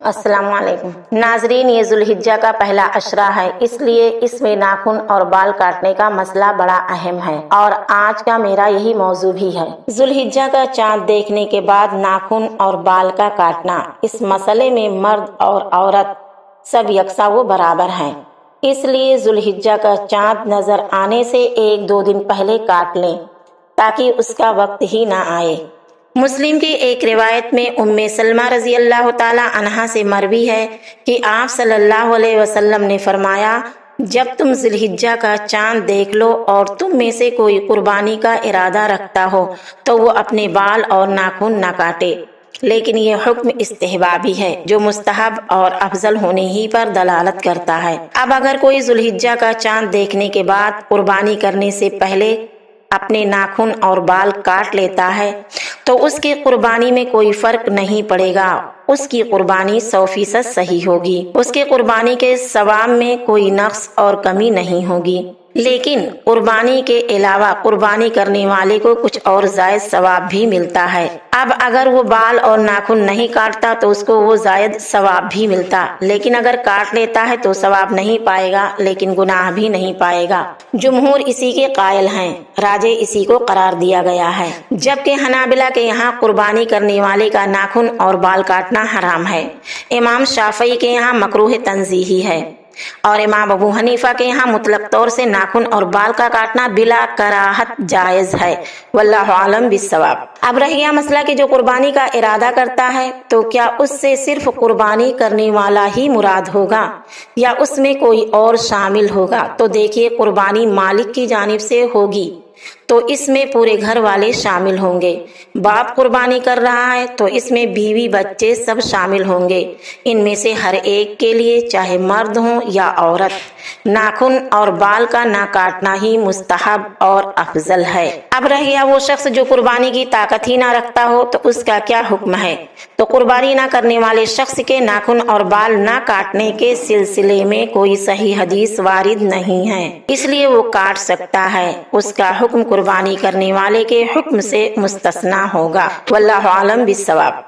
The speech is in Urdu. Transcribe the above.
السلام علیکم ناظرین، یہ ذوالحجہ کا پہلا عشرہ ہے، اس لیے اس میں ناخن اور بال کاٹنے کا مسئلہ بڑا اہم ہے اور آج کا میرا یہی موضوع بھی ہے۔ ذوالحجہ کا چاند دیکھنے کے بعد ناخن اور بال کا کاٹنا، اس مسئلے میں مرد اور عورت سب یکساں و برابر ہیں، اس لیے ذوالحجہ کا چاند نظر آنے سے 1-2 دن پہلے کاٹ لیں تاکہ اس کا وقت ہی نہ آئے۔ مسلم کی ایک روایت میں ام سلمہ رضی اللہ تعالی عنہا سے مروی ہے کہ آپ صلی اللہ علیہ وسلم نے فرمایا، جب تم ذوالحجہ کا چاند دیکھ لو اور تم میں سے کوئی قربانی کا ارادہ رکھتا ہو تو وہ اپنے بال اور ناخن نہ کاٹے، لیکن یہ حکم استحبابی ہے جو مستحب اور افضل ہونے ہی پر دلالت کرتا ہے۔ اب اگر کوئی ذوالحجہ کا چاند دیکھنے کے بعد قربانی کرنے سے پہلے اپنے ناخن اور بال کاٹ لیتا ہے تو اس کی قربانی میں کوئی فرق نہیں پڑے گا، اس کی قربانی 100% صحیح ہوگی، اس کے قربانی کے ثواب میں کوئی نقص اور کمی نہیں ہوگی۔ لیکن قربانی کے علاوہ قربانی کرنے والے کو کچھ اور زائد ثواب بھی ملتا ہے۔ اب اگر وہ بال اور ناخن نہیں کاٹتا تو اس کو وہ زائد ثواب بھی ملتا، لیکن اگر کاٹ لیتا ہے تو ثواب نہیں پائے گا لیکن گناہ بھی نہیں پائے گا۔ جمہور اسی کے قائل ہیں، راجح اسی کو قرار دیا گیا ہے، جبکہ حنابلہ کے یہاں قربانی کرنے والے کا ناخن اور بال کاٹنا حرام ہے، امام شافعی کے یہاں مکروہ تنزیہی ہے اور امام ابو حنیفہ کے یہاں مطلق طور سے ناخن اور بال کا کاٹنا بلا کراہت جائز ہے، واللہ عالم بالصواب۔ اب رہ گیا مسئلہ کہ جو قربانی کا ارادہ کرتا ہے تو کیا اس سے صرف قربانی کرنے والا ہی مراد ہوگا یا اس میں کوئی اور شامل ہوگا؟ تو دیکھیے، قربانی مالک کی جانب سے ہوگی تو اس میں پورے گھر والے شامل ہوں گے، باپ قربانی کر رہا ہے تو اس میں بیوی بچے سب شامل ہوں گے، ان میں سے ہر ایک کے لیے چاہے مرد ہوں یا عورت ناخن اور بال کا نہ کاٹنا ہی مستحب اور افضل ہے۔ اب رہ گیا وہ شخص جو قربانی کی طاقت ہی نہ رکھتا ہو تو اس کا کیا حکم ہے؟ تو قربانی نہ کرنے والے شخص کے ناخن اور بال نہ کاٹنے کے سلسلے میں کوئی صحیح حدیث وارد نہیں ہے، اس لیے وہ کاٹ سکتا ہے، اس کا حکم قربانی کرنے والے کے حکم سے مستثنی ہوگا، واللہ عالم بالصواب۔